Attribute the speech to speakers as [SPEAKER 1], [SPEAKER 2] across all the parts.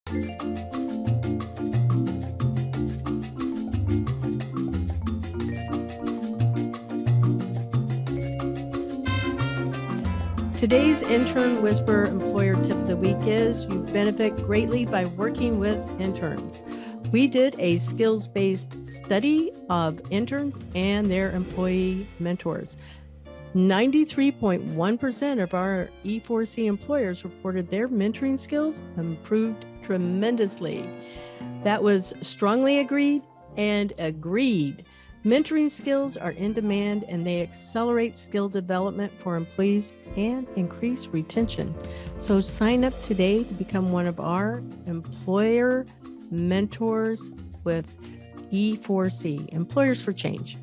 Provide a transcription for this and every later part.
[SPEAKER 1] Today's Intern Whisperer employer tip of the week is you benefit greatly by working with interns. We did a skills-based study of interns and their employee mentors. 93.1% of our E4C employers reported their mentoring skills improved tremendously. That was strongly agreed and agreed. Mentoring skills are in demand and they accelerate skill development for employees and increase retention. So sign up today to become one of our employer mentors with E4C, Employers for Change.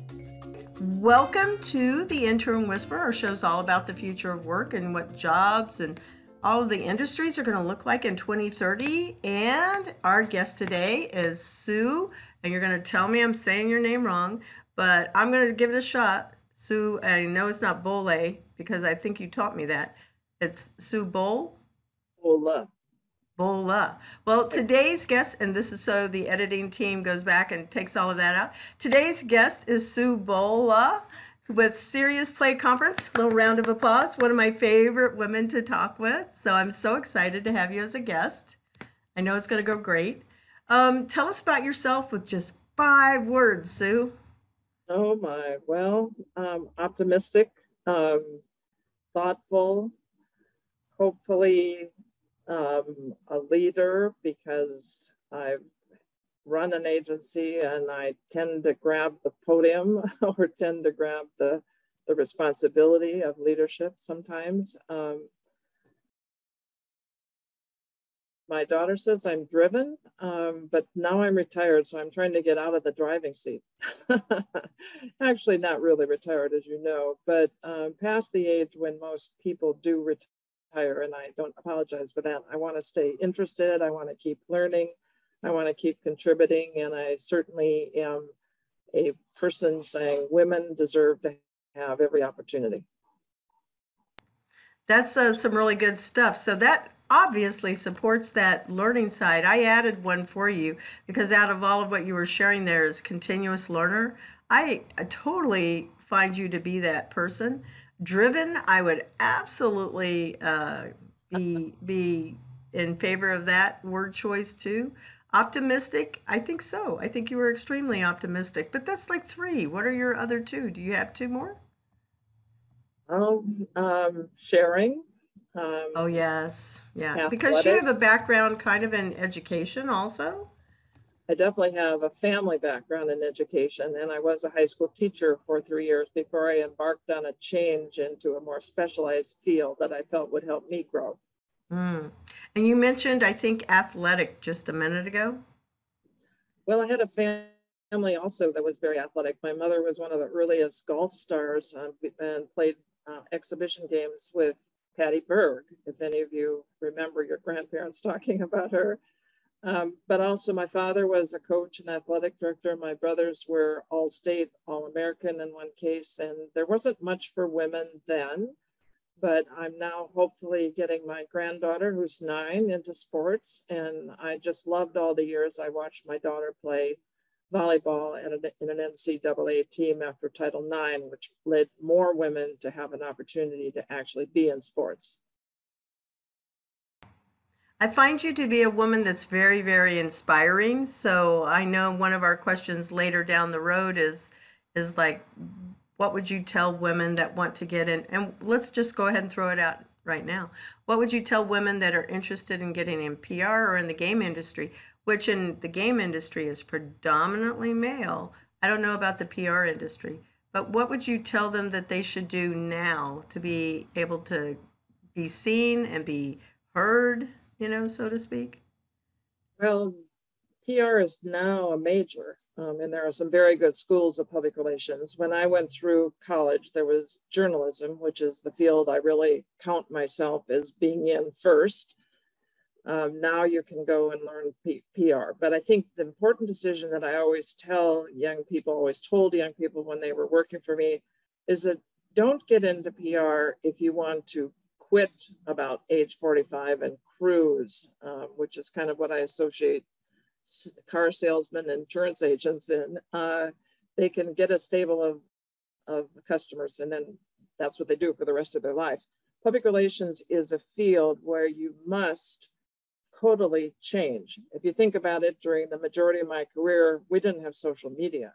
[SPEAKER 1] Welcome to the Intern Whisperer. Our show's all about the future of work and what jobs and all of the industries are going to look like in 2030. And our guest today is Sue. And you're going to tell me I'm saying your name wrong, but I'm going to give it a shot. Sue, I know it's not Bohle because I think you taught me that. It's Sue Bohle?
[SPEAKER 2] Bohle.
[SPEAKER 1] Bohle. Well, today's guest, and this is so the editing team goes back and takes all of that out. Today's guest is Sue Bohle with Serious Play Conference. A little round of applause. One of my favorite women to talk with. So I'm so excited to have you as a guest. I know it's going to go great. Tell us about yourself with just 5 words, Sue.
[SPEAKER 2] Oh my, well, optimistic, thoughtful, hopefully a leader because I've run an agency and I tend to grab the podium or tend to grab the responsibility of leadership sometimes. My daughter says I'm driven, but now I'm retired, so I'm trying to get out of the driving seat. Actually, not really retired, as you know, but past the age when most people do retire, and I don't apologize for that. I want to stay interested. I want to keep learning. I want to keep contributing, and I certainly am a person saying women deserve to have every opportunity.
[SPEAKER 1] That's some really good stuff. So that obviously supports that learning side. I added one for you because out of all of what you were sharing there is continuous learner. I totally find you to be that person. Driven, I would absolutely be in favor of that word choice too. Optimistic, I think so. I think you were extremely optimistic, but that's like 3. What are your other 2? Do you have 2 more?
[SPEAKER 2] Sharing.
[SPEAKER 1] Oh, yes. Yeah.
[SPEAKER 2] Athletic.
[SPEAKER 1] Because you have a background kind of in education also.
[SPEAKER 2] I definitely have a family background in education, and I was a high school teacher for 3 years before I embarked on a change into a more specialized field that I felt would help me grow.
[SPEAKER 1] And you mentioned, I think, athletic just a minute ago.
[SPEAKER 2] Well, I had a family also that was very athletic. My mother was one of the earliest golf stars and played exhibition games with Patty Berg, if any of you remember your grandparents talking about her. But also my father was a coach and athletic director. My brothers were all-state, all-American in one case, and there wasn't much for women then. But I'm now hopefully getting my granddaughter, who's 9, into sports. And I just loved all the years I watched my daughter play volleyball in an NCAA team after Title IX, which led more women to have an opportunity to actually be in sports.
[SPEAKER 1] I find you to be a woman that's very, very inspiring. So I know one of our questions later down the road is like, what would you tell women that want to get in? And let's just go ahead and throw it out right now. What would you tell women that are interested in getting in PR or in the game industry, which in the game industry is predominantly male? I don't know about the PR industry, but what would you tell them that they should do now to be able to be seen and be heard, so to speak?
[SPEAKER 2] Well, PR is now a major. And there are some very good schools of public relations. When I went through college, there was journalism, which is the field I really count myself as being in first. Now you can go and learn PR. But I think the important decision that I always told young people when they were working for me is that don't get into PR if you want to quit about age 45 and cruise, which is kind of what I associate car salesmen and insurance agents in. They can get a stable of customers, and then that's what they do for the rest of their life. Public relations is a field where you must totally change. If you think about it, during the majority of my career, we didn't have social media.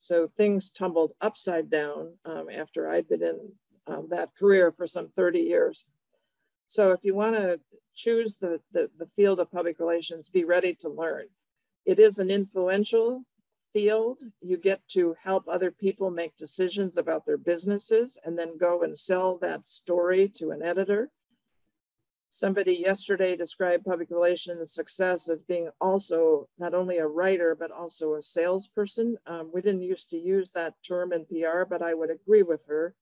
[SPEAKER 2] So things tumbled upside down after I'd been in that career for some 30 years. So if you want to choose the field of public relations, be ready to learn. It is an influential field. You get to help other people make decisions about their businesses and then go and sell that story to an editor. Somebody yesterday described public relations success as being also not only a writer, but also a salesperson. We didn't used to use that term in PR, but I would agree with her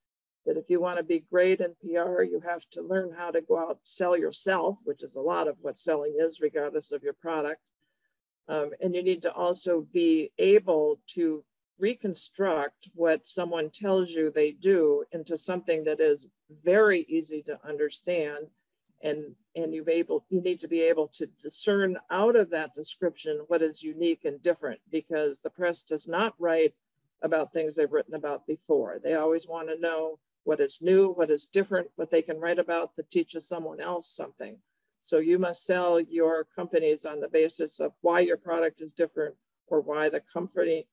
[SPEAKER 2] that if you want to be great in PR, you have to learn how to go out and sell yourself, which is a lot of what selling is, regardless of your product. And you need to also be able to reconstruct what someone tells you they do into something that is very easy to understand. And you need to be able to discern out of that description what is unique and different, because the press does not write about things they've written about before. They always want to know what is new, what is different, what they can write about that teaches someone else something. So you must sell your companies on the basis of why your product is different, or why the company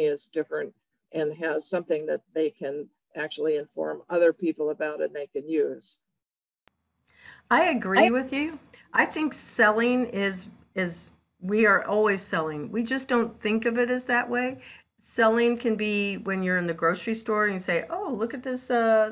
[SPEAKER 2] is different and has something that they can actually inform other people about and they can use.
[SPEAKER 3] I agree with you. I think selling is we are always selling. We just don't think of it as that way. Selling can be when you're in the grocery store and you say, "Oh, look at this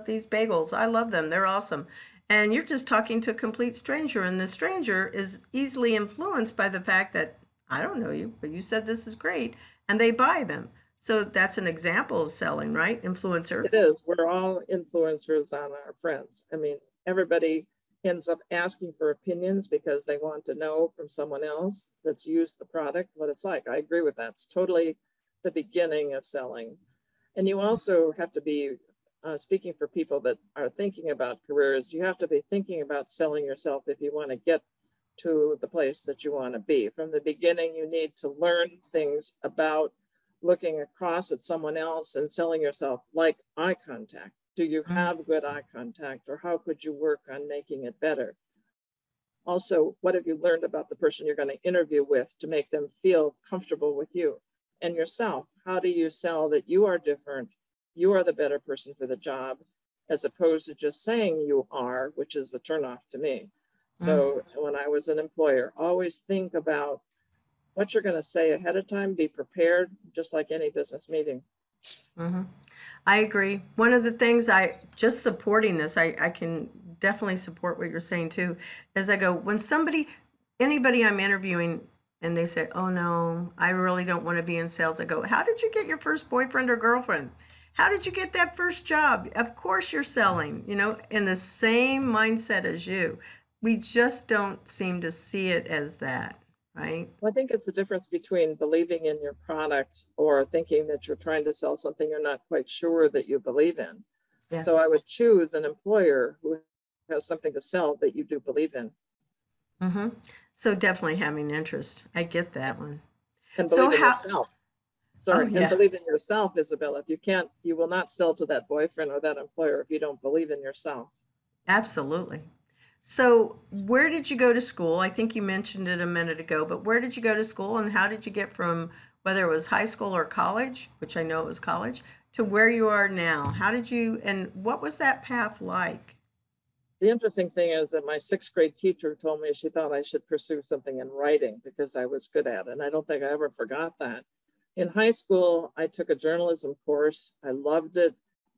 [SPEAKER 3] these bagels. I love them. They're awesome." And you're just talking to a complete stranger, and the stranger is easily influenced by the fact that I don't know you, but you said this is great, and they buy them. So that's an example of selling, right? Influencer.
[SPEAKER 2] It is. We're all influencers on our friends. I mean, everybody ends up asking for opinions because they want to know from someone else that's used the product what it's like. I agree with that. It's totally the beginning of selling. And you also have to be, speaking for people that are thinking about careers, you have to be thinking about selling yourself if you want to get to the place that you want to be. From the beginning, you need to learn things about looking across at someone else and selling yourself, like eye contact. Do you have good eye contact, or how could you work on making it better? Also, what have you learned about the person you're going to interview with to make them feel comfortable with you and yourself? How do you sell that you are different, you are the better person for the job, as opposed to just saying you are, which is a turnoff to me. So when I was an employer, always think about what you're going to say ahead of time, be prepared, just like any business meeting.
[SPEAKER 3] Mm-hmm. I agree. One of the things just supporting this, I can definitely support what you're saying too, is I go, when anybody I'm interviewing and they say, "Oh no, I really don't want to be in sales," I go, "How did you get your first boyfriend or girlfriend? How did you get that first job? Of course you're selling," in the same mindset as you. We just don't seem to see it as that. Right?
[SPEAKER 2] Well, I think it's a difference between believing in your product or thinking that you're trying to sell something you're not quite sure that you believe in.
[SPEAKER 3] Yes.
[SPEAKER 2] So I would choose an employer who has something to sell that you do believe in.
[SPEAKER 3] Mm-hmm. So definitely having interest. I get that one.
[SPEAKER 2] And believe in yourself. Sorry,
[SPEAKER 3] yeah.
[SPEAKER 2] And believe in yourself, Isabella. If you will not sell to that boyfriend or that employer if you don't believe in yourself.
[SPEAKER 3] Absolutely. So where did you go to school? I think you mentioned it a minute ago, but where did you go to school, and how did you get from whether it was high school or college, which I know it was college, to where you are now? How did you, and what was that path like?
[SPEAKER 2] The interesting thing is that my 6th grade teacher told me she thought I should pursue something in writing because I was good at it. And I don't think I ever forgot that. In high school, I took a journalism course. I loved it.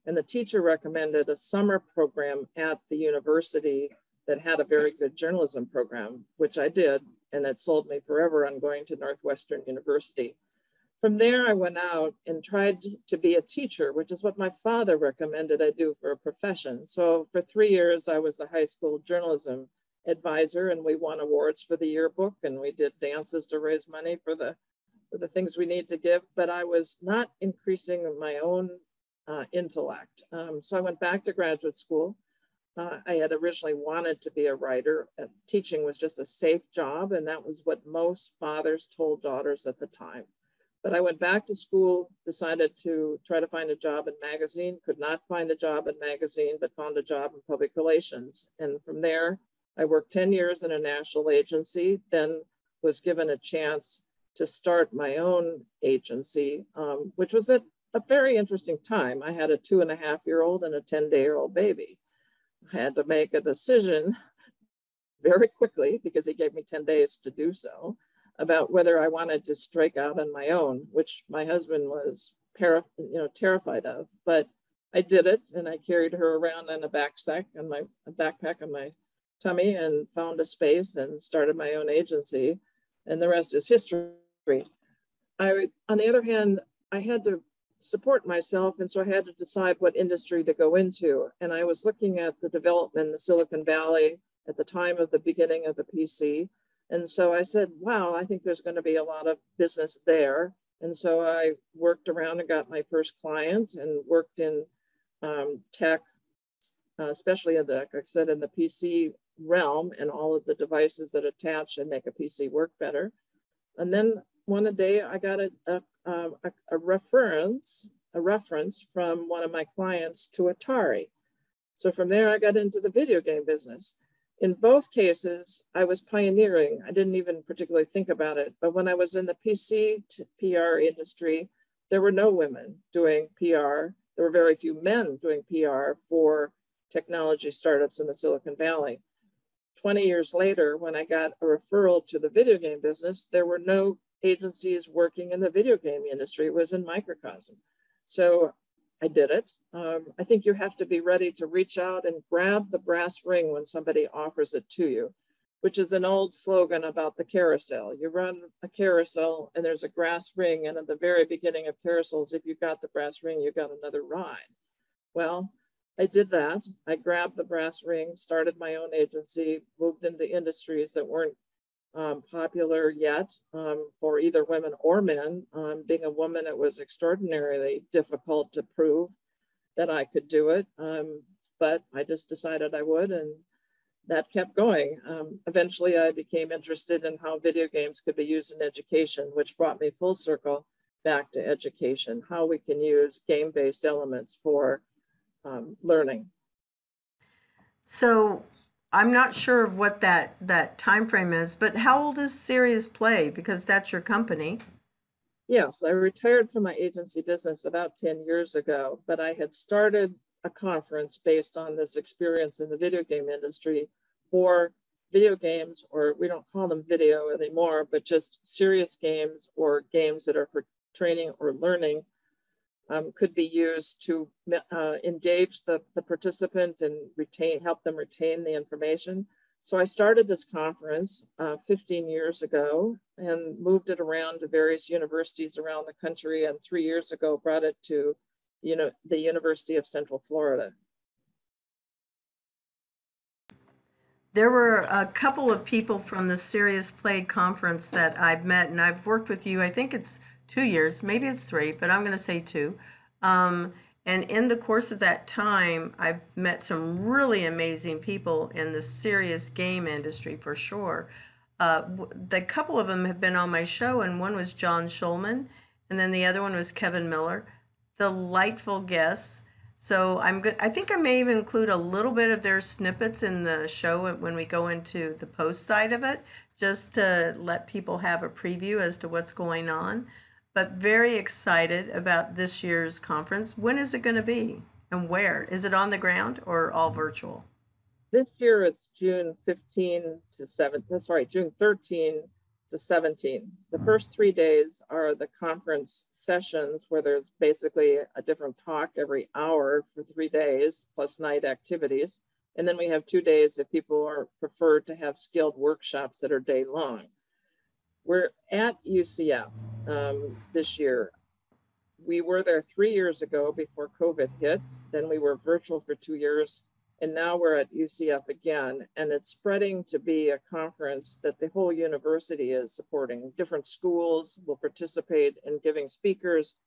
[SPEAKER 2] And the teacher recommended a summer program at the university that had a very good journalism program, which I did. And it sold me forever on going to Northwestern University. From there, I went out and tried to be a teacher, which is what my father recommended I do for a profession. So for 3 years, I was the high school journalism advisor, and we won awards for the yearbook, and we did dances to raise money for the things we need to give. But I was not increasing my own intellect. So I went back to graduate school. I had originally wanted to be a writer. Teaching was just a safe job, and that was what most fathers told daughters at the time. But I went back to school, decided to try to find a job in magazine, could not find a job in magazine, but found a job in public relations. And from there, I worked 10 years in a national agency, then was given a chance to start my own agency, which was a very interesting time. I had a 2.5-year-old and a 10-day-old baby. I had to make a decision very quickly, because he gave me 10 days to do so, about whether I wanted to strike out on my own, which my husband was terrified of. But I did it, and I carried her around on a backpack on my tummy, and found a space and started my own agency, and the rest is history. On the other hand, I had to support myself, and so I had to decide what industry to go into. And I was looking at the development in the Silicon Valley at the time of the beginning of the PC. And so I said, wow, I think there's going to be a lot of business there. And so I worked around and got my first client, and worked in tech, especially in like I said, in the PC realm, and all of the devices that attach and make a PC work better. And then one day I got a reference from one of my clients to Atari. So from there, I got into the video game business. In both cases, I was pioneering. I didn't even particularly think about it. But when I was in the PC PR industry, there were no women doing PR. There were very few men doing PR for technology startups in the Silicon Valley. 20 years later, when I got a referral to the video game business, there were no agencies working in the video game industry. It was in microcosm. So I did it. I think you have to be ready to reach out and grab the brass ring when somebody offers it to you, which is an old slogan about the carousel. You run a carousel and there's a brass ring. And at the very beginning of carousels, if you got the brass ring, you got another ride. Well, I did that. I grabbed the brass ring, started my own agency, moved into industries that weren't popular yet for either women or men. Being a woman, it was extraordinarily difficult to prove that I could do it, but I just decided I would, and that kept going. Eventually, I became interested in how video games could be used in education, which brought me full circle back to education, how we can use game-based elements for learning.
[SPEAKER 3] So I'm not sure of what that time frame is, but how old is Serious Play? Because that's your company.
[SPEAKER 2] Yes, I retired from my agency business about 10 years ago, but I had started a conference based on this experience in the video game industry for video games, or we don't call them video anymore, but just serious games or games that are for training or learning. Could be used to engage the participant and help them retain the information. So I started this conference 15 years ago and moved it around to various universities around the country. And 3 years ago, brought it to the University of Central Florida.
[SPEAKER 3] There were a couple of people from the Serious Play conference that I've met, and I've worked with you, I think it's 2 years, maybe it's 3, but I'm going to say 2. And in the course of that time, I've met some really amazing people in the serious game industry for sure. The couple of them have been on my show, and one was John Schulman, and then the other one was Kevin Miller. Delightful guests. So I think I may even include a little bit of their snippets in the show when we go into the post side of it, just to let people have a preview as to what's going on. But very excited about this year's conference. When is it going to be, and where? Is it on the ground or all virtual?
[SPEAKER 2] This year it's June 13 to 17. The first 3 days are the conference sessions, where there's basically a different talk every hour for 3 days, plus night activities. And then we have 2 days if people are preferred to have skilled workshops that are day long. We're at UCF this year. We were there 3 years ago before COVID hit. Then we were virtual for 2 years. And now we're at UCF again. And it's spreading to be a conference that the whole university is supporting. Different schools will participate in giving speakers,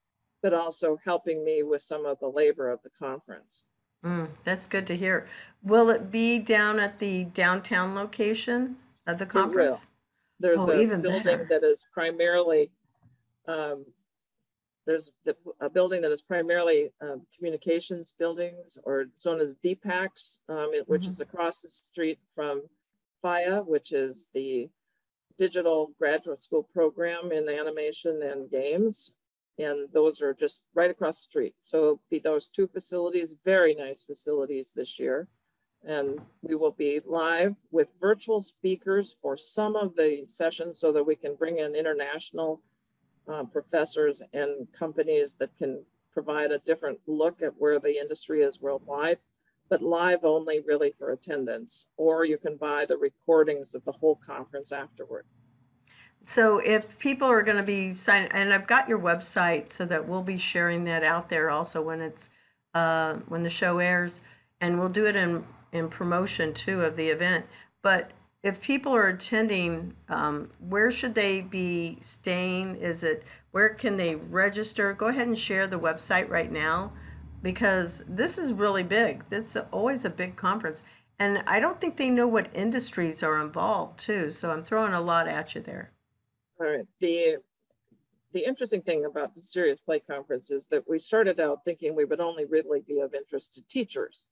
[SPEAKER 2] but also helping me with some of the labor of the conference.
[SPEAKER 3] That's good to hear. Will it be down at the downtown location of the
[SPEAKER 2] It will.
[SPEAKER 3] conference?
[SPEAKER 2] There's
[SPEAKER 3] Oh,
[SPEAKER 2] a
[SPEAKER 3] even
[SPEAKER 2] building
[SPEAKER 3] better.
[SPEAKER 2] that is primarily um, a building that is primarily communications buildings, or it's known as DPACs, which
[SPEAKER 3] Mhm.
[SPEAKER 2] is across the street from FIA, which is the digital graduate school program in animation and games. And those are just right across the street. So it'll be those two facilities, very nice facilities this year. And we will be live with virtual speakers for some of the sessions so that we can bring in international professors and companies that can provide a different look at where the industry is worldwide, but live only really for attendance, or you can buy the recordings of the whole conference afterward.
[SPEAKER 3] So if people are going to be signing, and I've got your website so that we'll be sharing that out there also when it's when the show airs, and we'll do it in promotion too of the event. But if people are attending, where should they be staying? Where can they register? Go ahead and share the website right now, because this is really big. It's always a big conference, and I don't think they know what industries are involved too. So I'm throwing a lot at you there.
[SPEAKER 2] All right. The interesting thing about the Serious Play Conference is that we started out thinking we would only really be of interest to teachers.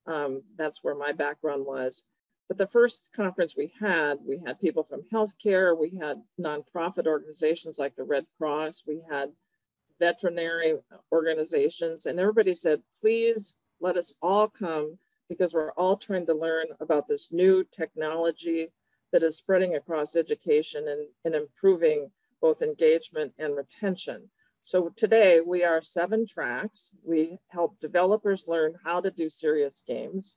[SPEAKER 2] That's where my background was. But the first conference we had people from healthcare, we had nonprofit organizations like the Red Cross, we had veterinary organizations, and everybody said, please let us all come, because we're all trying to learn about this new technology that is spreading across education and improving both engagement and retention. So today we are 7 tracks. We help developers learn how to do serious games.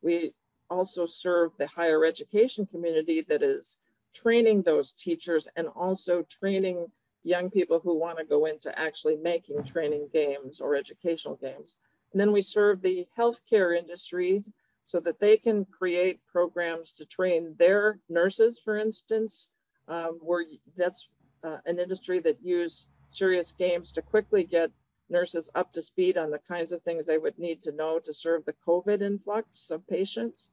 [SPEAKER 2] We also serve the higher education community that is training those teachers and also training young people who want to go into actually making training games or educational games. And then we serve the healthcare industry so that they can create programs to train their nurses, for instance, where that's an industry that use serious games to quickly get nurses up to speed on the kinds of things they would need to know to serve the COVID influx of patients.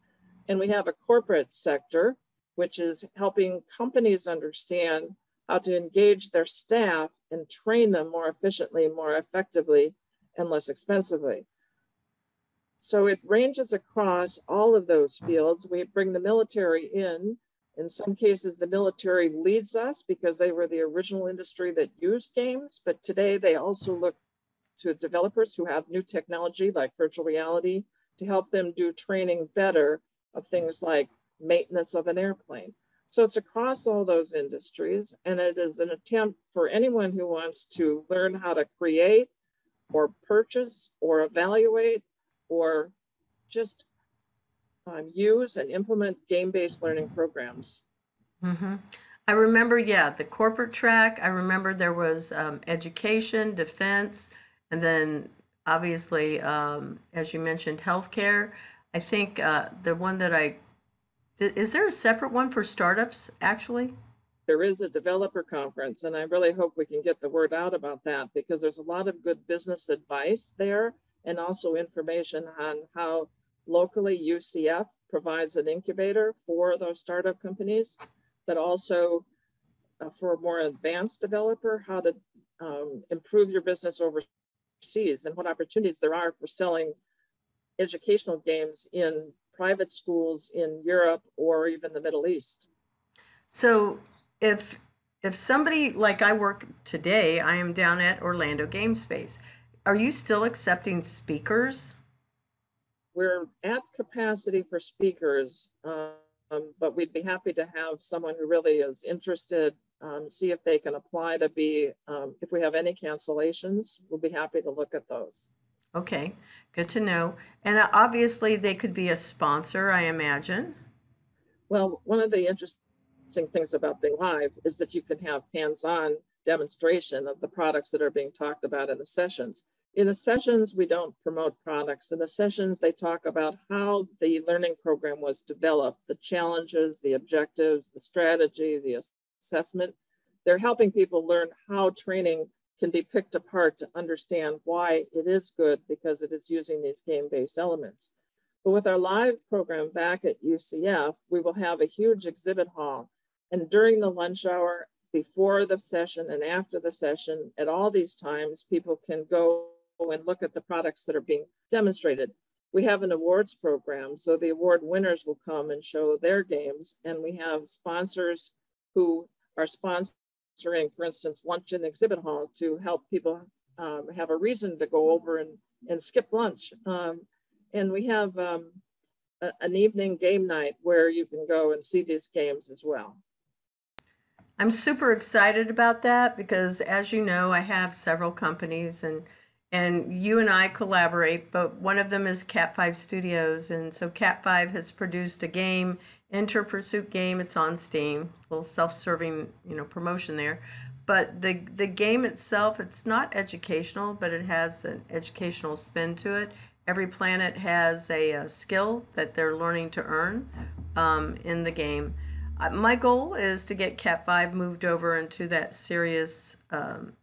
[SPEAKER 2] And we have a corporate sector, which is helping companies understand how to engage their staff and train them more efficiently, more effectively, and less expensively. So it ranges across all of those fields. We bring the military in. In some cases, the military leads us because they were the original industry that used games, but today they also look to developers who have new technology like virtual reality to help them do training better of things like maintenance of an airplane. So it's across all those industries, and it is an attempt for anyone who wants to learn how to create or purchase or evaluate or just use and implement game-based learning programs.
[SPEAKER 3] Mm-hmm. I remember, yeah, the corporate track. I remember there was education, defense, and then obviously, as you mentioned, healthcare. I think the one is there a separate one for startups actually?
[SPEAKER 2] There is a developer conference, and I really hope we can get the word out about that, because there's a lot of good business advice there and also information on how locally UCF provides an incubator for those startup companies, but also for a more advanced developer, how to improve your business overseas and what opportunities there are for selling educational games in private schools in Europe or even the Middle East.
[SPEAKER 3] So if somebody like I work today, I am down at Orlando Game Space. Are you still accepting speakers?
[SPEAKER 2] We're at capacity for speakers, but we'd be happy to have someone who really is interested, see if they can apply to be, if we have any cancellations, we'll be happy to look at those.
[SPEAKER 3] Okay, good to know. And obviously they could be a sponsor, I imagine.
[SPEAKER 2] Well, one of the interesting things about being live is that you can have hands-on demonstration of the products that are being talked about in the sessions. In the sessions, we don't promote products. In the sessions, they talk about how the learning program was developed, the challenges, the objectives, the strategy, the assessment. They're helping people learn how training can be picked apart to understand why it is good because it is using these game-based elements. But with our live program back at UCF, we will have a huge exhibit hall. And during the lunch hour, before the session and after the session, at all these times, people can go and look at the products that are being demonstrated. We have an awards program, so the award winners will come and show their games. And we have sponsors who are sponsoring, for instance, lunch in the exhibit hall to help people have a reason to go over and skip lunch. And we have an evening game night where you can go and see these games as well.
[SPEAKER 3] I'm super excited about that because, as you know, I have several companies and you and I collaborate, but one of them is Cat 5 Studios. And so Cat 5 has produced a game, Enter Pursuit game. It's on Steam, a little self-serving, promotion there. But the game itself, it's not educational, but it has an educational spin to it. Every planet has a skill that they're learning to earn in the game. My goal is to get Cat 5 moved over into that serious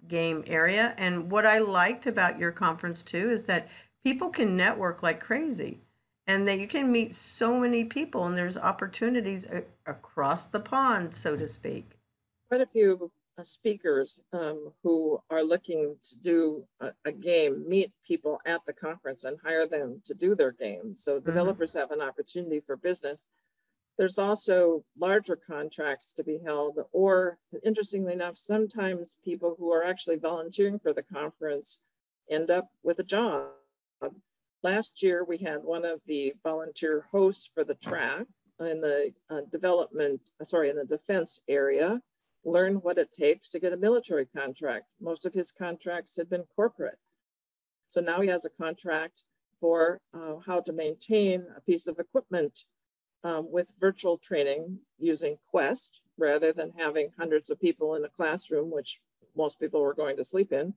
[SPEAKER 3] game area. And what I liked about your conference too is that people can network like crazy and that you can meet so many people and there's opportunities across the pond, so to speak.
[SPEAKER 2] Quite a few speakers who are looking to do a game meet people at the conference and hire them to do their game. So developers have an opportunity for business. There's also larger contracts to be held, or interestingly enough, sometimes people who are actually volunteering for the conference end up with a job. Last year, we had one of the volunteer hosts for the track in the in the defense area, learn what it takes to get a military contract. Most of his contracts had been corporate. So now he has a contract for how to maintain a piece of equipment with virtual training using Quest rather than having hundreds of people in a classroom, which most people were going to sleep in.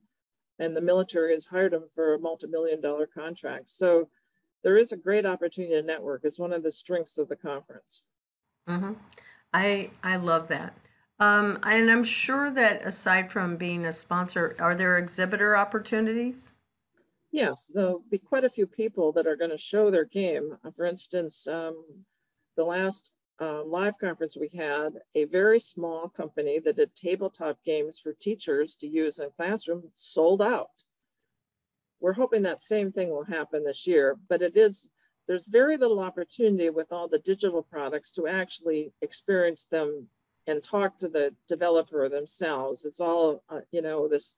[SPEAKER 2] And the military has hired him for a multi-million-dollar contract. So there is a great opportunity to network. It's one of the strengths of the conference.
[SPEAKER 3] I love that. And I'm sure that aside from being a sponsor, are there exhibitor opportunities?
[SPEAKER 2] Yes, there'll be quite a few people that are going to show their game. For instance, the last live conference we had, a very small company that did tabletop games for teachers to use in classroom sold out. We're hoping that same thing will happen this year, but there's very little opportunity with all the digital products to actually experience them and talk to the developer themselves. It's all, this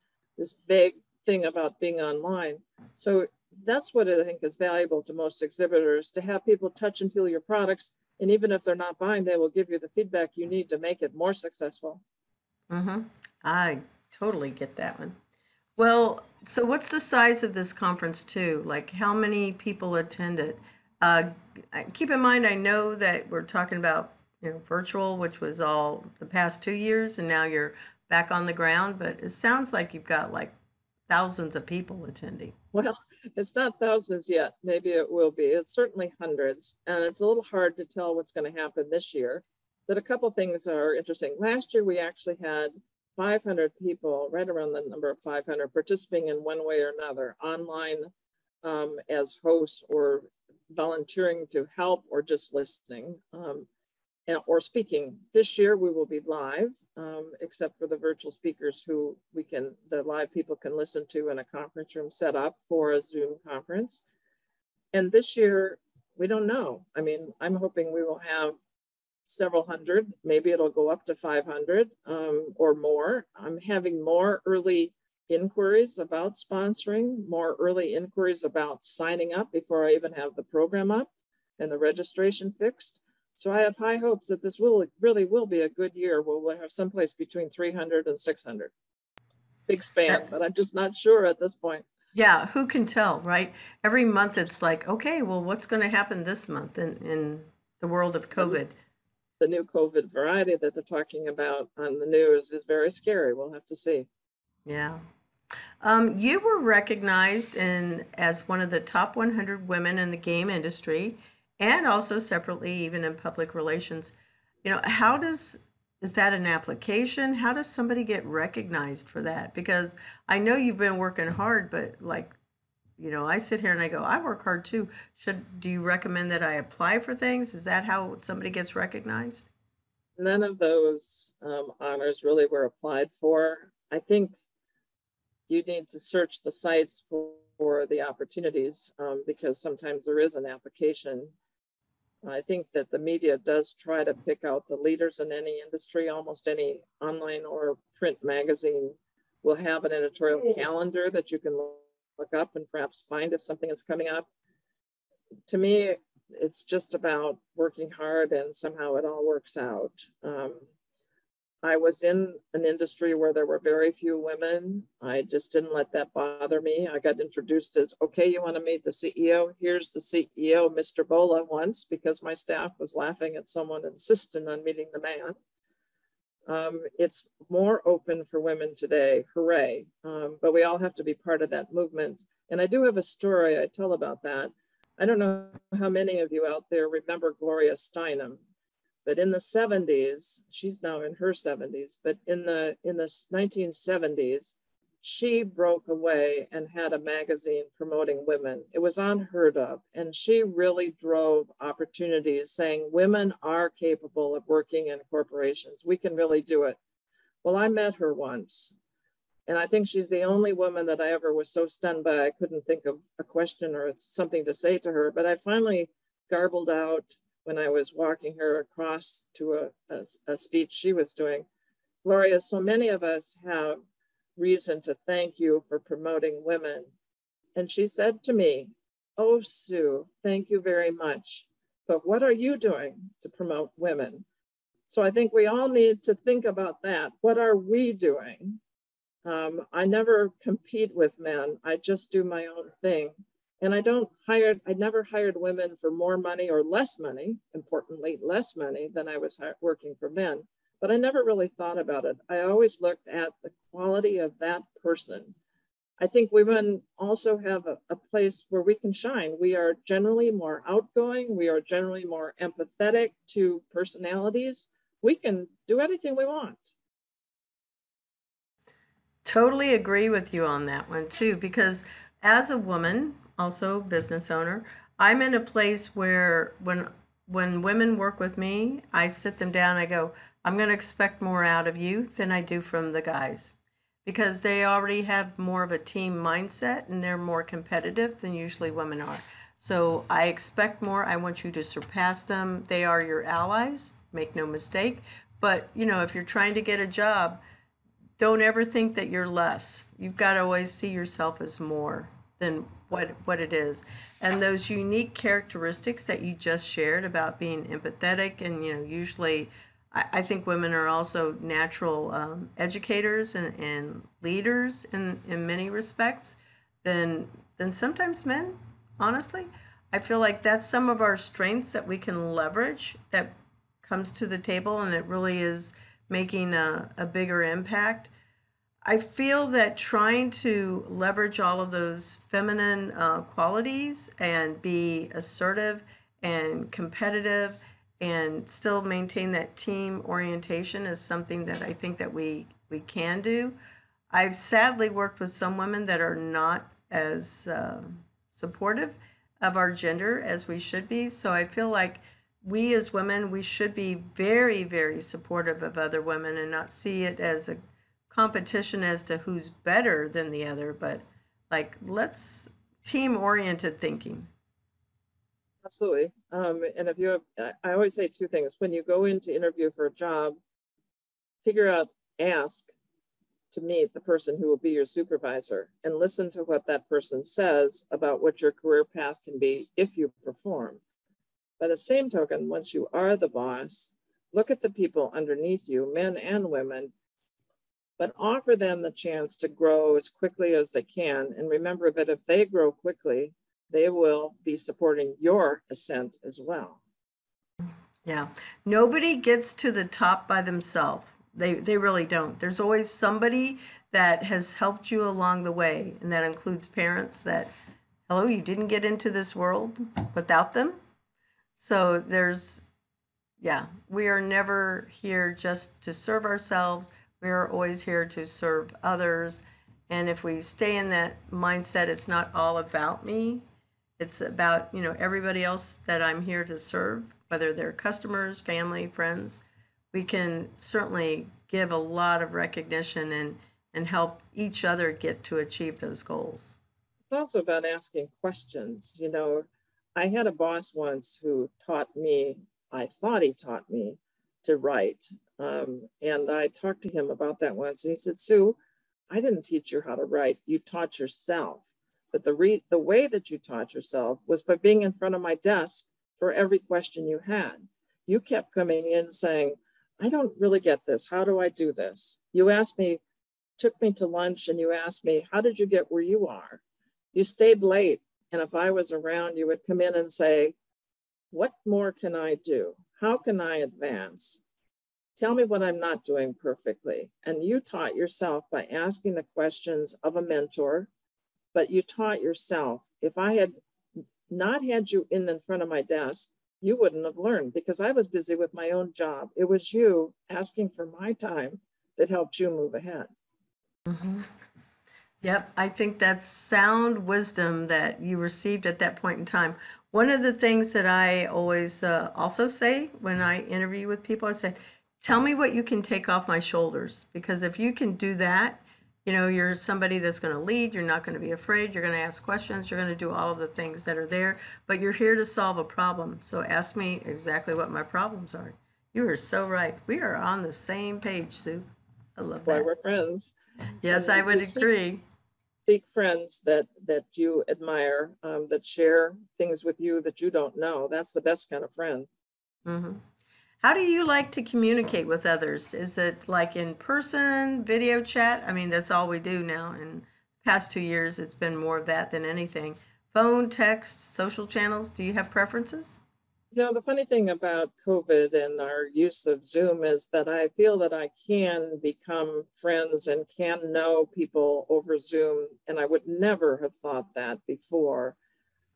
[SPEAKER 2] vague thing about being online. So that's what I think is valuable to most exhibitors, to have people touch and feel your products. And even if they're not buying, they will give you the feedback you need to make it more successful.
[SPEAKER 3] I totally get that one. Well, so what's the size of this conference too? Like how many people attend it? Keep in mind, I know that we're talking about virtual, which was all the past 2 years, and now you're back on the ground, but it sounds like you've got like thousands of people attending.
[SPEAKER 2] Well, it's not thousands yet. Maybe it will be. It's certainly hundreds. And it's a little hard to tell what's going to happen this year. But a couple things are interesting. Last year, we actually had 500 people, right around the number of 500, participating in one way or another, online as hosts or volunteering to help or just listening or speaking. This year, we will be live, except for the virtual speakers who the live people can listen to in a conference room set up for a Zoom conference. And this year, we don't know. I mean, I'm hoping we will have several hundred, maybe it'll go up to 500 or more. I'm having more early inquiries about sponsoring, more early inquiries about signing up before I even have the program up and the registration fixed. So I have high hopes that this really will be a good year. We'll have someplace between 300 and 600. Big span, but I'm just not sure at this point.
[SPEAKER 3] Yeah, who can tell, right? Every month it's like, okay, well, what's going to happen this month in the world of COVID?
[SPEAKER 2] The new COVID variety that they're talking about on the news is very scary. We'll have to see.
[SPEAKER 3] Yeah. You were recognized as one of the top 100 women in the game industry, and also separately, even in public relations. How does Is that an application? How does somebody get recognized for that? Because I know you've been working hard, but like, I sit here and I go, I work hard too. Do you recommend that I apply for things? Is that how somebody gets recognized?
[SPEAKER 2] None of those honors really were applied for. I think you need to search the sites for the opportunities because sometimes there is an application. I think that the media does try to pick out the leaders in any industry. Almost any online or print magazine will have an editorial calendar that you can look up and perhaps find if something is coming up. To me, it's just about working hard and somehow it all works out. I was in an industry where there were very few women. I just didn't let that bother me. I got introduced as, okay, you want to meet the CEO? Here's the CEO, Mr. Bohle, once, because my staff was laughing at someone insisting on meeting the man. It's more open for women today, hooray. But we all have to be part of that movement. And I do have a story I tell about that. I don't know how many of you out there remember Gloria Steinem. But in the 70s, she's now in her 70s, but in the 1970s, she broke away and had a magazine promoting women. It was unheard of. And she really drove opportunities saying women are capable of working in corporations. We can really do it. Well, I met her once. And I think she's the only woman that I ever was so stunned by I couldn't think of a question or something to say to her. But I finally garbled out when I was walking her across to a speech she was doing. Gloria, so many of us have reason to thank you for promoting women. And she said to me, oh, Sue, thank you very much. But what are you doing to promote women? So I think we all need to think about that. What are we doing? I never compete with men. I just do my own thing. And I never hired women for more money or less money, importantly, less money than I was working for men. But I never really thought about it. I always looked at the quality of that person. I think women also have a place where we can shine. We are generally more outgoing. We are generally more empathetic to personalities. We can do anything we want.
[SPEAKER 3] Totally agree with you on that one too, because as a woman, also business owner, I'm in a place where when women work with me, I sit them down, I go, I'm going to expect more out of you than I do from the guys, because they already have more of a team mindset and they're more competitive than usually women are. So I expect more. I want you to surpass them. They are your allies, make no mistake. But, if you're trying to get a job, don't ever think that you're less. You've got to always see yourself as more than what it is. And those unique characteristics that you just shared about being empathetic and, usually I think women are also natural educators and leaders in many respects than sometimes men, honestly. I feel like that's some of our strengths that we can leverage that comes to the table, and it really is making a bigger impact. I feel that trying to leverage all of those feminine qualities and be assertive and competitive and still maintain that team orientation is something that I think that we can do. I've sadly worked with some women that are not as supportive of our gender as we should be. So I feel like we as women, we should be very, very supportive of other women and not see it as a competition as to who's better than the other, but like, let's team-oriented thinking.
[SPEAKER 2] Absolutely. And if you have, I always say two things. When you go in to interview for a job, ask to meet the person who will be your supervisor and listen to what that person says about what your career path can be if you perform. By the same token, once you are the boss, look at the people underneath you, men and women, but offer them the chance to grow as quickly as they can. And remember that if they grow quickly, they will be supporting your ascent as well.
[SPEAKER 3] Yeah. Nobody gets to the top by themselves. They really don't. There's always somebody that has helped you along the way, and that includes parents that, hello, you didn't get into this world without them. So there's, Yeah, we are never here just to serve ourselves. We are always here to serve others. And if we stay in that mindset, it's not all about me. It's about, everybody else that I'm here to serve, whether they're customers, family, friends. We can certainly give a lot of recognition and help each other get to achieve those goals.
[SPEAKER 2] It's also about asking questions. I had a boss once who taught me, I thought he taught me to write. And I talked to him about that once. And he said, Sue, I didn't teach you how to write. You taught yourself. But the way that you taught yourself was by being in front of my desk for every question you had. You kept coming in saying, I don't really get this. How do I do this? You asked me, took me to lunch, and you asked me, how did you get where you are? You stayed late. And if I was around, you would come in and say, what more can I do? How can I advance? Tell me what I'm not doing perfectly. And you taught yourself by asking the questions of a mentor, but you taught yourself. If I had not had you in front of my desk, you wouldn't have learned because I was busy with my own job. It was you asking for my time that helped you move ahead.
[SPEAKER 3] Mm-hmm. Yep, I think that's sound wisdom that you received at that point in time. One of the things that I always also say when I interview with people, I say, tell me what you can take off my shoulders. Because if you can do that, you're somebody that's going to lead. You're not going to be afraid. You're going to ask questions. You're going to do all of the things that are there. But you're here to solve a problem. So ask me exactly what my problems are. You are so right. We are on the same page, Sue. I love that.
[SPEAKER 2] Why we're friends.
[SPEAKER 3] Yes, I would agree.
[SPEAKER 2] Seek friends that you admire, that share things with you that you don't know. That's the best kind of friend.
[SPEAKER 3] Mm-hmm. How do you like to communicate with others? Is it like in person, video chat? I mean, that's all we do now. In the past 2 years, it's been more of that than anything. Phone, text, social channels. Do you have preferences?
[SPEAKER 2] The funny thing about COVID and our use of Zoom is that I feel that I can become friends and can know people over Zoom. And I would never have thought that before.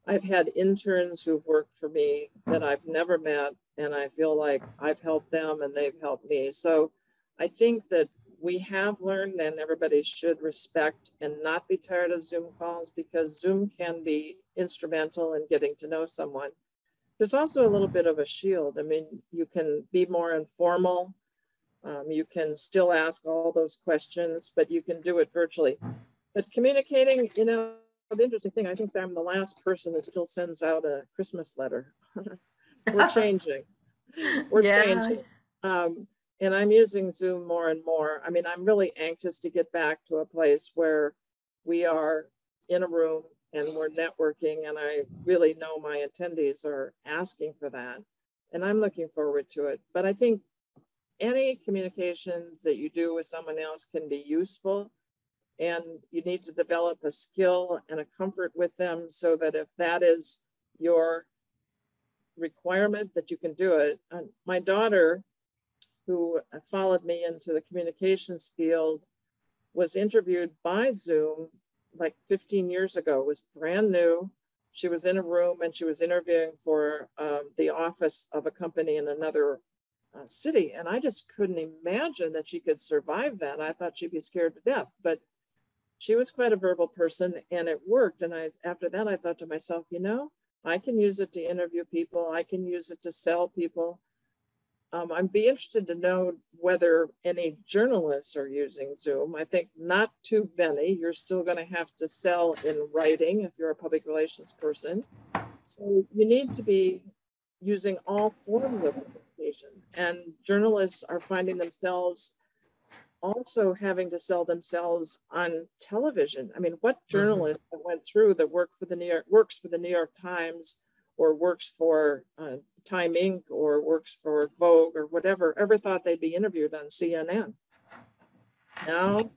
[SPEAKER 2] I've had interns who've worked for me that I've never met, and I feel like I've helped them and they've helped me. So I think that we have learned, and everybody should respect and not be tired of Zoom calls because Zoom can be instrumental in getting to know someone. There's also a little bit of a shield. I mean, you can be more informal. You can still ask all those questions, but you can do it virtually. But communicating, the interesting thing, I think I'm the last person that still sends out a Christmas letter. We're changing. We're changing. And I'm using Zoom more and more. I mean, I'm really anxious to get back to a place where we are in a room and we're networking, and I really know my attendees are asking for that. And I'm looking forward to it. But I think any communications that you do with someone else can be useful, and you need to develop a skill and a comfort with them so that if that is your requirement, that you can do it. My daughter, who followed me into the communications field, was interviewed by Zoom like 15 years ago. It was brand new. She was in a room and she was interviewing for the office of a company in another city. And I just couldn't imagine that she could survive that. I thought she'd be scared to death, but she was quite a verbal person and it worked. And after that, I thought to myself, I can use it to interview people. I can use it to sell people. I'd be interested to know whether any journalists are using Zoom. I think not too many. You're still going to have to sell in writing if you're a public relations person. So you need to be using all forms of communication. And journalists are finding themselves also having to sell themselves on television. I mean, what journalist that went through that works for the New York Times or works for Time Inc. or works for Vogue or whatever, ever thought they'd be interviewed on CNN? Now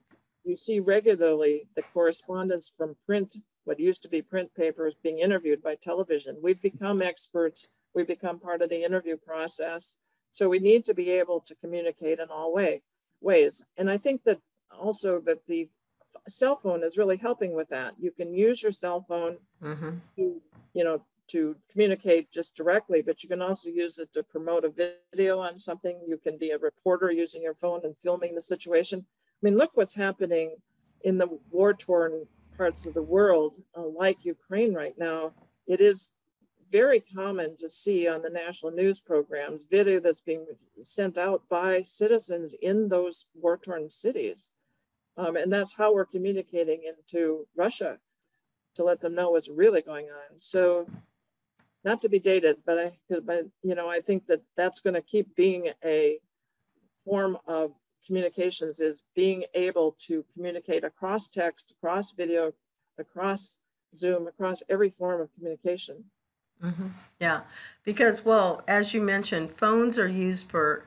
[SPEAKER 2] you see regularly the correspondence from print, what used to be print papers, being interviewed by television. We've become experts. We've become part of the interview process. So we need to be able to communicate in all ways. And I think that also that the cell phone is really helping with that. You can use your cell phone to communicate just directly, but you can also use it to promote a video on something. You can be a reporter using your phone and filming the situation. I mean, look what's happening in the war-torn parts of the world, like Ukraine right now. It is very common to see on the national news programs video that's being sent out by citizens in those war-torn cities. And that's how we're communicating into Russia, to let them know what's really going on. So, not to be dated, but I think that that's going to keep being a form of communications, is being able to communicate across text, across video, across Zoom, across every form of communication.
[SPEAKER 3] Mm-hmm. Yeah, because, well, as you mentioned, phones are used for,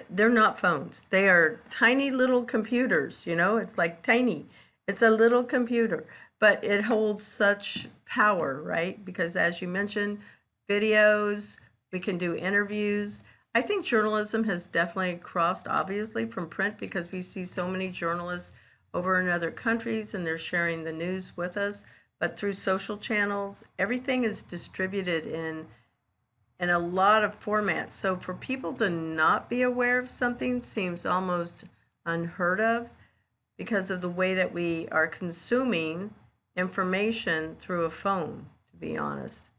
[SPEAKER 3] they're not phones. They are tiny little computers, it's like tiny. It's a little computer, but it holds such power, right? Because as you mentioned, videos, we can do interviews. I think journalism has definitely crossed, obviously, from print, because we see so many journalists over in other countries and they're sharing the news with us. But through social channels, everything is distributed in a lot of formats. So for people to not be aware of something seems almost unheard of, because of the way that we are consuming information through a phone, to be honest.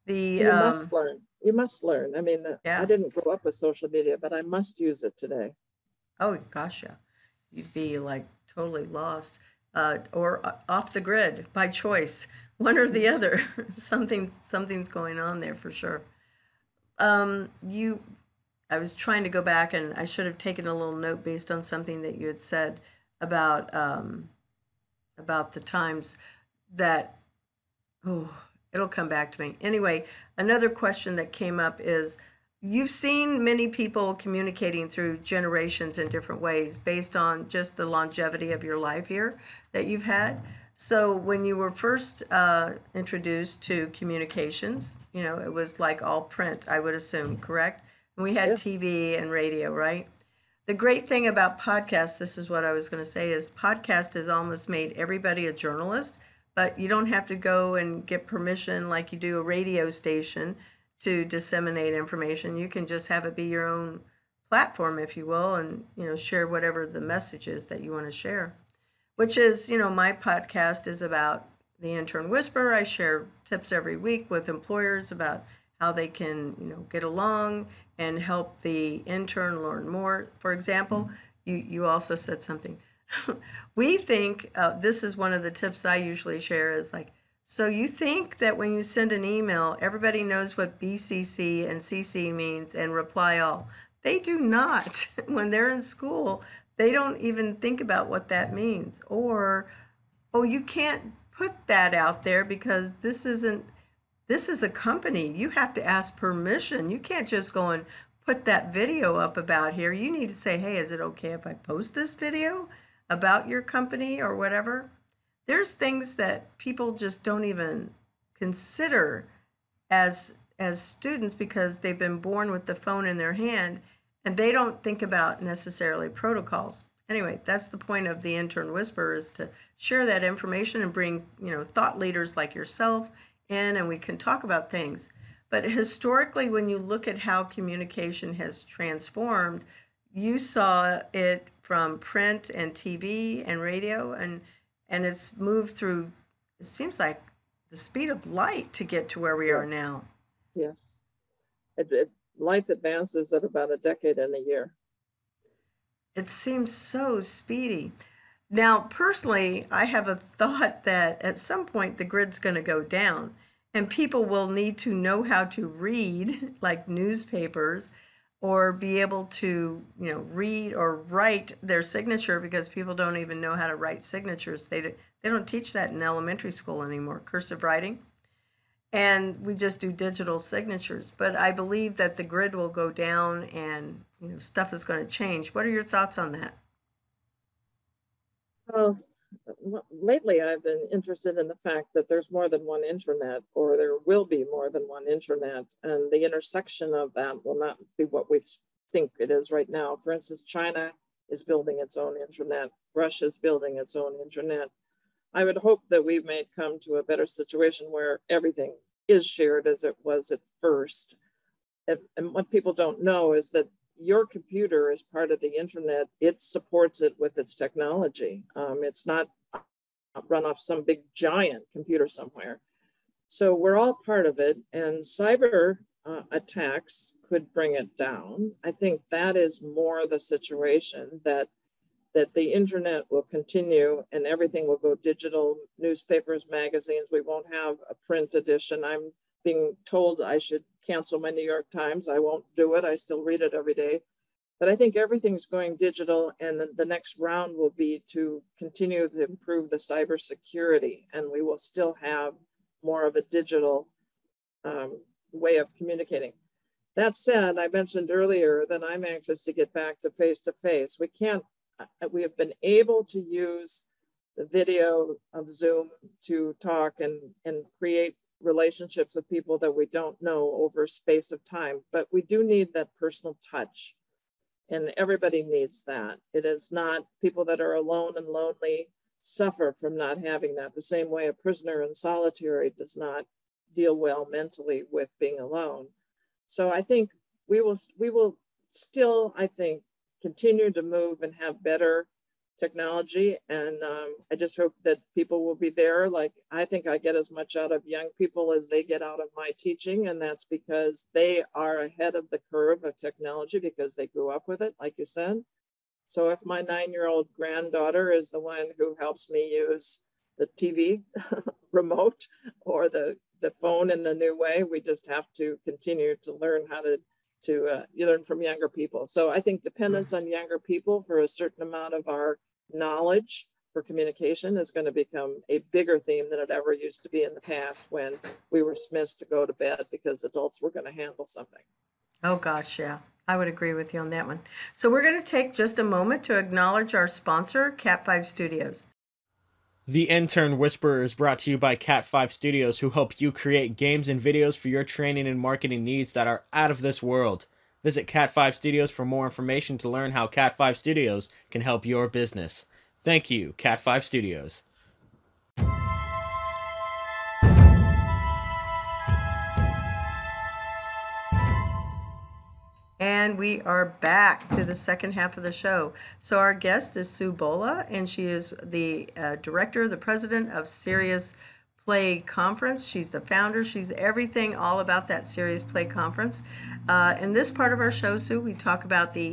[SPEAKER 2] You must learn. You must learn. I mean,
[SPEAKER 3] Yeah.
[SPEAKER 2] I didn't grow up with social media, but I must use it today.
[SPEAKER 3] Oh gosh, yeah. You'd be like totally lost, or off the grid by choice, one or the other. Something's going on there for sure. I was trying to go back, and I should have taken a little note based on something that you had said about the times that, oh, it'll come back to me. Anyway, another question that came up is, you've seen many people communicating through generations in different ways based on just the longevity of your life here that you've had. So when you were first introduced to communications, it was like all print, I would assume, correct? And we had
[SPEAKER 2] Yes.
[SPEAKER 3] TV and radio, right? The great thing about podcasts, this is what I was going to say, is podcast has almost made everybody a journalist, but you don't have to go and get permission like you do a radio station to disseminate information. You can just have it be your own platform, if you will, and share whatever the message is that you want to share. Which is, my podcast is about the Intern Whisperer. I share tips every week with employers about how they can, get along and help the intern learn more. For example, you also said something. We think, this is one of the tips I usually share, is like, so you think that when you send an email, everybody knows what BCC and CC means and reply all. They do not. When they're in school, they don't even think about what that means. Or, oh, you can't put that out there because this is a company. You have to ask permission. You can't just go and put that video up about here. You need to say, hey, is it okay if I post this video about your company or whatever? There's things that people just don't even consider as students, because they've been born with the phone in their hand and they don't think about necessarily protocols. Anyway, that's the point of the Intern Whisperer, is to share that information and bring, thought leaders like yourself in, and we can talk about things. But historically, when you look at how communication has transformed, you saw it from print and TV and radio, and it's moved through, it seems like, the speed of light to get to where we are now.
[SPEAKER 2] Yes. Life advances at about a decade and a year.
[SPEAKER 3] It seems so speedy. Now, personally, I have a thought that at some point the grid's going to go down and people will need to know how to read, like newspapers, or be able to, read or write their signature, because people don't even know how to write signatures. They don't teach that in elementary school anymore, cursive writing. And we just do digital signatures. But I believe that the grid will go down and stuff is going to change. What are your thoughts on that?
[SPEAKER 2] Well, lately I've been interested in the fact that there's more than one internet, or there will be more than one internet, and the intersection of that will not be what we think it is right now. For instance, China is building its own internet. Russia is building its own internet. I would hope that we may come to a better situation where everything is shared as it was at first. And what people don't know is that your computer is part of the internet. It supports it with its technology. It's not run off some big giant computer somewhere. So we're all part of it, and cyber attacks could bring it down. I think that is more the situation, that the internet will continue and everything will go digital, newspapers, magazines. We won't have a print edition. I'm being told I should cancel my New York Times. I won't do it. I still read it every day. But I think everything's going digital, and the next round will be to continue to improve the cybersecurity, and we will still have more of a digital way of communicating. That said, I mentioned earlier that I'm anxious to get back to face-to-face. We have been able to use the video of Zoom to talk and create relationships with people that we don't know over space of time, but we do need that personal touch, and everybody needs that. It is not, people that are alone and lonely suffer from not having that, the same way a prisoner in solitary does not deal well mentally with being alone. So I think we will still, I think, continue to move and have better technology. And I just hope that people will be there. Like, I think I get as much out of young people as they get out of my teaching. And that's because they are ahead of the curve of technology because they grew up with it, like you said. So if my 9-year-old granddaughter is the one who helps me use the TV remote or the phone in the new way, we just have to continue to learn how to learn from younger people. So I think dependence on younger people for a certain amount of our knowledge for communication is going to become a bigger theme than it ever used to be in the past, when we were dismissed to go to bed because adults were going to handle something.
[SPEAKER 3] Oh gosh, yeah. I would agree with you on that one. So we're going to take just a moment to acknowledge our sponsor, Cat 5 Studios.
[SPEAKER 4] The Intern Whisperer is brought to you by Cat 5 Studios, who help you create games and videos for your training and marketing needs that are out of this world. Visit Cat 5 Studios for more information to learn how Cat 5 Studios can help your business. Thank you, Cat 5 Studios.
[SPEAKER 3] And we are back to the second half of the show. So our guest is Sue Bohle, and she is the director, the president of Serious Play Conference. She's the founder. She's everything all about that Serious Play Conference. In this part of our show, Sue, we talk about the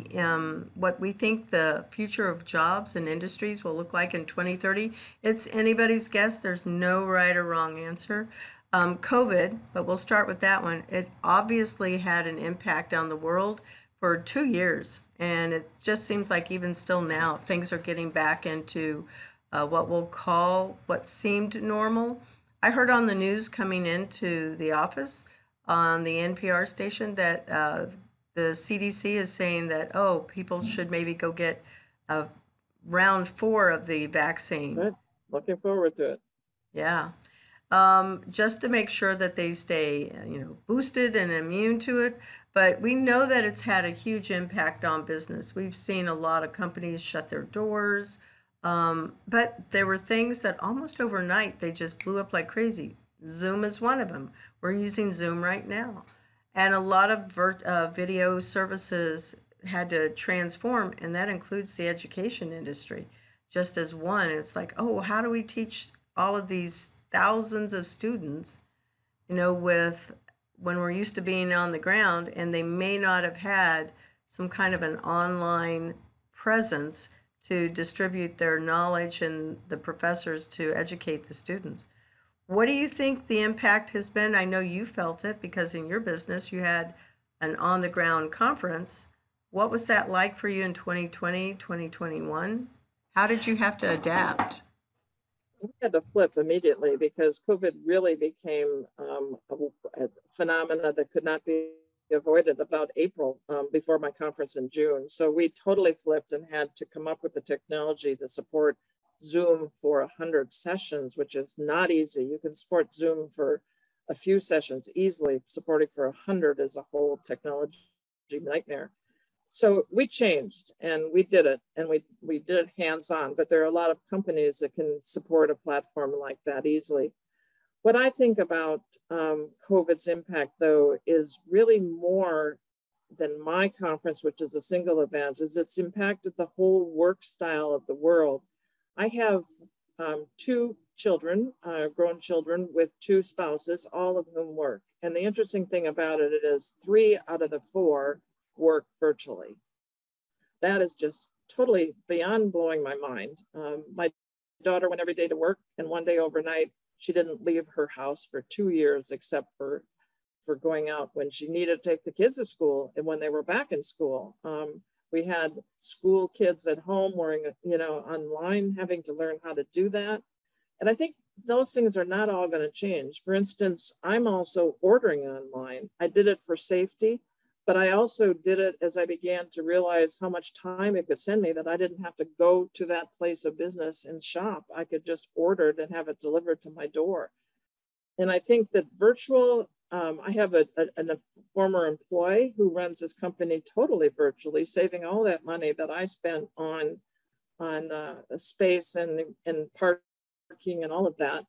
[SPEAKER 3] what we think the future of jobs and industries will look like in 2030. It's anybody's guess. There's no right or wrong answer. COVID, but we'll start with that one. It obviously had an impact on the world for 2 years, and it just seems like even still now, things are getting back into what we'll call what seemed normal. I heard on the news coming into the office on the NPR station that the CDC is saying that, oh, people should maybe go get round 4 of the vaccine.
[SPEAKER 2] Good. Looking forward to it.
[SPEAKER 3] Yeah. Just to make sure that they stay, boosted and immune to it. But we know that it's had a huge impact on business. We've seen a lot of companies shut their doors. But there were things that almost overnight, they just blew up like crazy. Zoom is one of them. We're using Zoom right now. And a lot of video services had to transform, and that includes the education industry. Just as one, it's like, oh, how do we teach all of these thousands of students, with when we're used to being on the ground, and they may not have had some kind of an online presence to distribute their knowledge and the professors to educate the students. What do you think the impact has been? I know you felt it because in your business you had an on-the-ground conference. What was that like for you in 2020, 2021? How did you have to adapt?
[SPEAKER 2] We had to flip immediately because COVID really became a phenomena that could not be avoided about April, before my conference in June. So we totally flipped and had to come up with the technology to support Zoom for 100 sessions, which is not easy. You can support Zoom for a few sessions easily. Supporting for 100 is a whole technology nightmare. So we changed and we did it, and we did it hands-on, but there are a lot of companies that can support a platform like that easily. What I think about COVID's impact, though, is really more than my conference, which is a single event, is it's impacted the whole work style of the world. I have two children, grown children with two spouses, all of whom work. And the interesting thing about it is 3 out of the 4 work virtually. That is just totally beyond blowing my mind. My daughter went every day to work, and one day overnight, she didn't leave her house for 2 years except for going out when she needed to take the kids to school and when they were back in school. We had school kids at home wearing, online, having to learn how to do that. And I think those things are not all going to change. For instance, I'm also ordering online. I did it for safety, but I also did it as I began to realize how much time it could send me, that I didn't have to go to that place of business and shop. I could just order it and have it delivered to my door. And I think that virtual, I have a former employee who runs his company totally virtually, saving all that money that I spent on space and parking and all of that.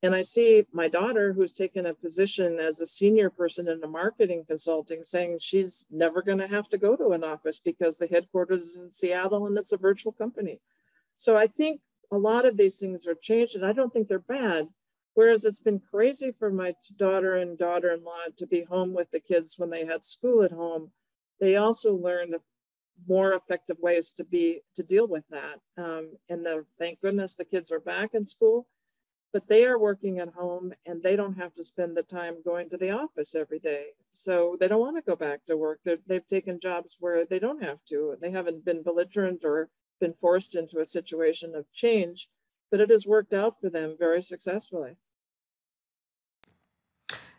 [SPEAKER 2] And I see my daughter, who's taken a position as a senior person in the marketing consulting, saying she's never going to have to go to an office because the headquarters is in Seattle and it's a virtual company. So I think a lot of these things are changed, and I don't think they're bad. Whereas it's been crazy for my daughter and daughter-in-law to be home with the kids when they had school at home, they also learned more effective ways to deal with that. Thank goodness the kids are back in school, but they are working at home and they don't have to spend the time going to the office every day. So they don't want to go back to work. They've taken jobs where they don't have to. They haven't been belligerent or been forced into a situation of change, but it has worked out for them very successfully.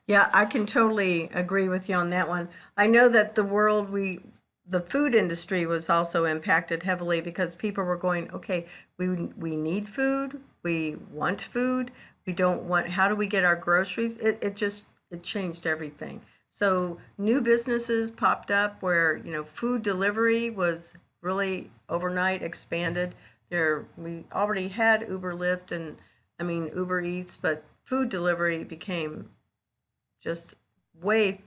[SPEAKER 3] Yeah, I can totally agree with you on that one. I know that the food industry was also impacted heavily because people were going, okay, we need food, we want food, we don't want, how do we get our groceries? It changed everything. So new businesses popped up where, food delivery was really overnight expanded. We already had Uber Lyft and Uber Eats, but food delivery became just way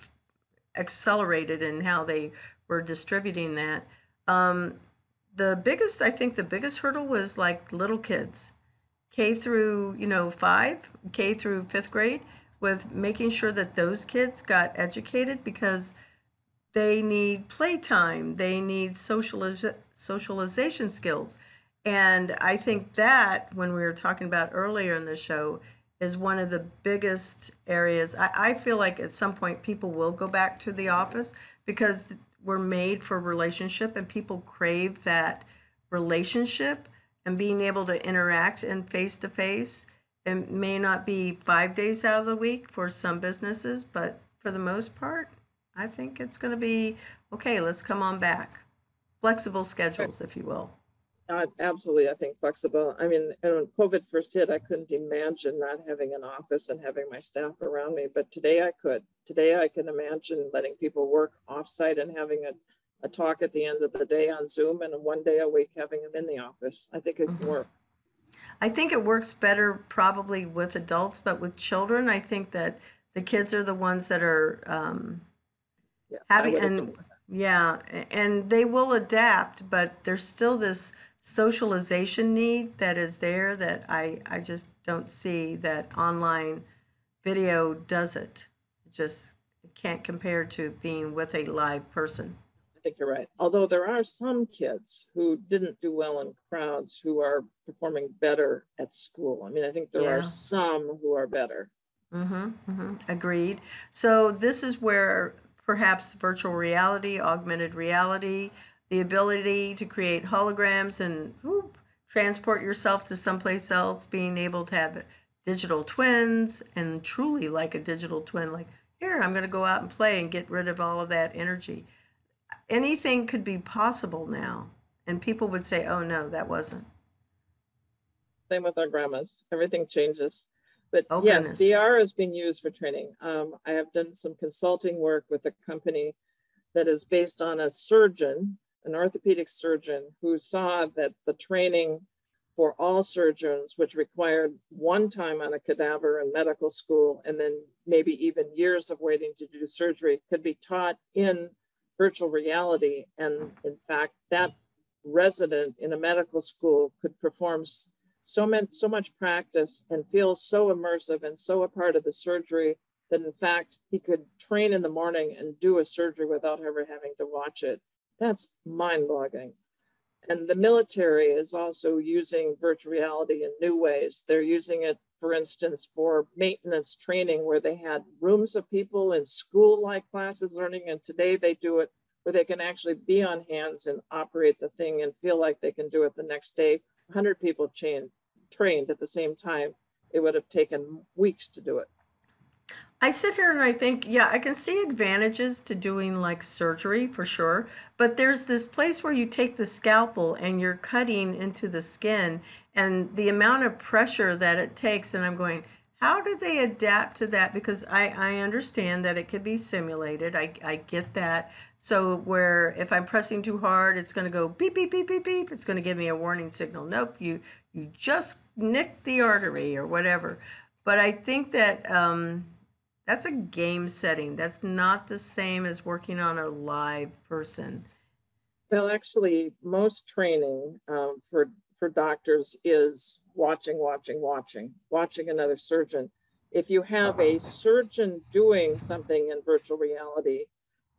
[SPEAKER 3] accelerated in how they were distributing that. I think the biggest hurdle was like little kids, K through 5, K through 5th grade, with making sure that those kids got educated because they need playtime, they need socialization skills. And I think that, when we were talking about earlier in the show, is one of the biggest areas. I feel like at some point people will go back to the office because we're made for relationship and people crave that relationship and being able to interact and face to face. It may not be 5 days out of the week for some businesses, but for the most part, I think it's going to be, okay, let's come on back. Flexible schedules, if you will.
[SPEAKER 2] Absolutely, I think flexible. When COVID first hit, I couldn't imagine not having an office and having my staff around me. But today I could. Today I can imagine letting people work offsite and having a talk at the end of the day on Zoom, and one day a week having them in the office. I think it can work.
[SPEAKER 3] I think it works better probably with adults, but with children, I think that the kids are the ones that are and they will adapt, but there's still this socialization need that is there that I just don't see that online video does it. It can't compare to being with a live person.
[SPEAKER 2] I think you're right. Although there are some kids who didn't do well in crowds who are performing better at school. I think there are some who are better.
[SPEAKER 3] Agreed. So this is where perhaps virtual reality, augmented reality, the ability to create holograms and transport yourself to someplace else, being able to have digital twins and truly like a digital twin, like, here, I'm going to go out and play and get rid of all of that energy. Anything could be possible now. And people would say, oh, no, that wasn't.
[SPEAKER 2] Same with our grandmas. Everything changes. But yes, goodness. VR is being used for training. I have done some consulting work with a company that is based on a surgeon, an orthopedic surgeon, who saw that the training for all surgeons, which required one time on a cadaver in medical school and then maybe even years of waiting to do surgery, could be taught in virtual reality. And in fact, that resident in a medical school could perform so much practice and feel so immersive and so a part of the surgery that in fact he could train in the morning and do a surgery without ever having to watch it. That's mind-boggling. And the military is also using virtual reality in new ways. They're using it, for instance, for maintenance training, where they had rooms of people in school-like classes learning, and today they do it where they can actually be on hands and operate the thing and feel like they can do it the next day. 100 people trained at the same time. It would have taken weeks to do it.
[SPEAKER 3] I sit here and I think, yeah, I can see advantages to doing like surgery for sure, but there's this place where you take the scalpel and you're cutting into the skin and the amount of pressure that it takes. And I'm going, how do they adapt to that? Because I understand that it could be simulated. I get that. So where if I'm pressing too hard, it's going to go beep, beep, beep, beep, beep. It's going to give me a warning signal. Nope, you just nicked the artery or whatever. But I think that that's a game setting. That's not the same as working on a live person.
[SPEAKER 2] Well, actually, most training for doctors is watching another surgeon. If you have a surgeon doing something in virtual reality,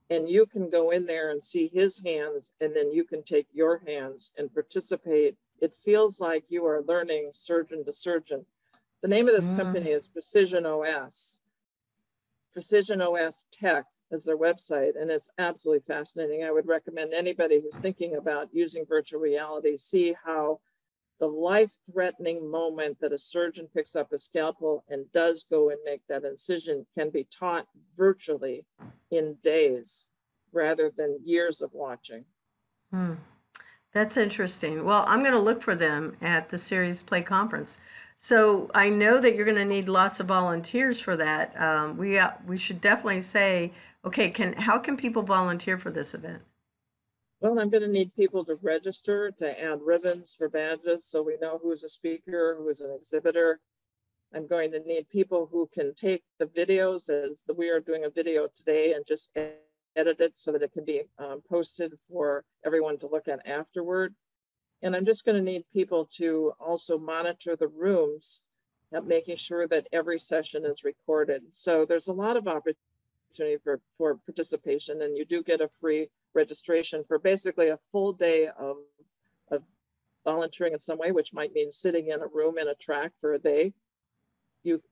[SPEAKER 2] and you can go in there and see his hands, and then you can take your hands and participate, it feels like you are learning surgeon to surgeon. The name of this company is Precision OS. Precision OS Tech is their website, and it's absolutely fascinating. I would recommend anybody who's thinking about using virtual reality see how the life-threatening moment that a surgeon picks up a scalpel and does go and make that incision can be taught virtually in days rather than years of watching.
[SPEAKER 3] That's interesting. Well, I'm going to look for them at the Serious Play Conference. So I know that you're going to need lots of volunteers for that. We should definitely say, okay, how can people volunteer for this event?
[SPEAKER 2] Well, I'm going to need people to register, to add ribbons for badges so we know who's a speaker, who's an exhibitor. I'm going to need people who can take the videos we are doing a video today and just edit it so that it can be posted for everyone to look at afterward. And I'm just going to need people to also monitor the rooms, making sure that every session is recorded. So there's a lot of opportunity for participation, and you do get a free registration for basically a full day of volunteering in some way, which might mean sitting in a room in a track for a day.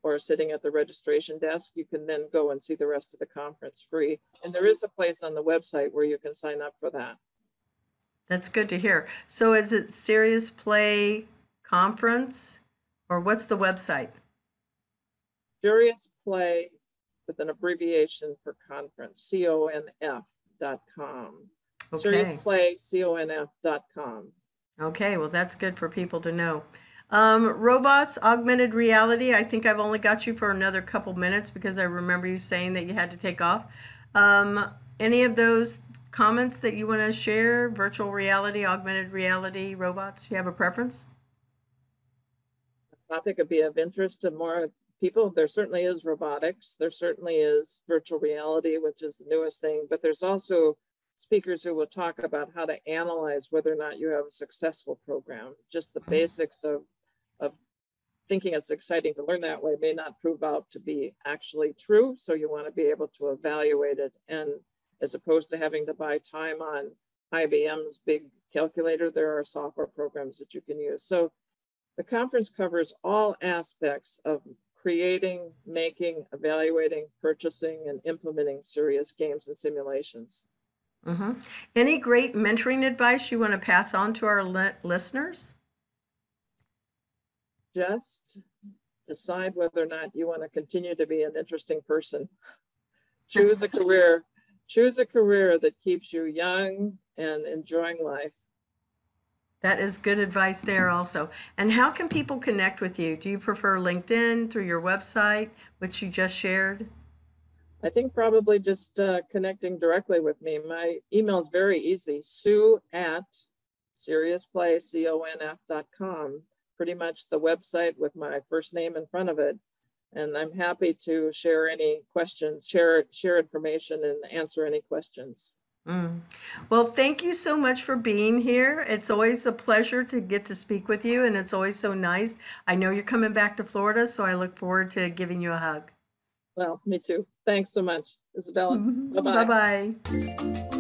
[SPEAKER 2] Or sitting at the registration desk. You can then go and see the rest of the conference free. And there is a place on the website where you can sign up for that.
[SPEAKER 3] That's good to hear. So is it Serious Play Conference, or what's the website?
[SPEAKER 2] Serious Play with an abbreviation for conference, conf.com.
[SPEAKER 3] Okay.
[SPEAKER 2] Serious Play, conf.com.
[SPEAKER 3] Okay, well, that's good for people to know. Robots, augmented reality. I think I've only got you for another couple minutes because I remember you saying that you had to take off. Any of those comments that you want to share? Virtual reality, augmented reality, robots? You have a preference?
[SPEAKER 2] The topic would be of interest to more people. There certainly is robotics. There certainly is virtual reality, which is the newest thing, but there's also speakers who will talk about how to analyze whether or not you have a successful program. Just the basics of thinking it's exciting to learn that way may not prove out to be actually true. So you want to be able to evaluate it. And as opposed to having to buy time on IBM's big calculator, there are software programs that you can use. So the conference covers all aspects of creating, making, evaluating, purchasing, and implementing serious games and simulations.
[SPEAKER 3] Any great mentoring advice you want to pass on to our listeners?
[SPEAKER 2] Just decide whether or not you want to continue to be an interesting person. Choose a career that keeps you young and enjoying life.
[SPEAKER 3] That is good advice there also. And how can people connect with you? Do you prefer LinkedIn, through your website, which you just shared?
[SPEAKER 2] I think probably just connecting directly with me. My email is very easy, Sue at seriousplay.conf.com. pretty much the website with my first name in front of it. And I'm happy to share any questions, share information and answer any questions.
[SPEAKER 3] Well, thank you so much for being here. It's always a pleasure to get to speak with you, and it's always so nice. I know you're coming back to Florida, so I look forward to giving you a hug.
[SPEAKER 2] Well, me too. Thanks so much, Isabella. Bye-bye.
[SPEAKER 3] Bye-bye.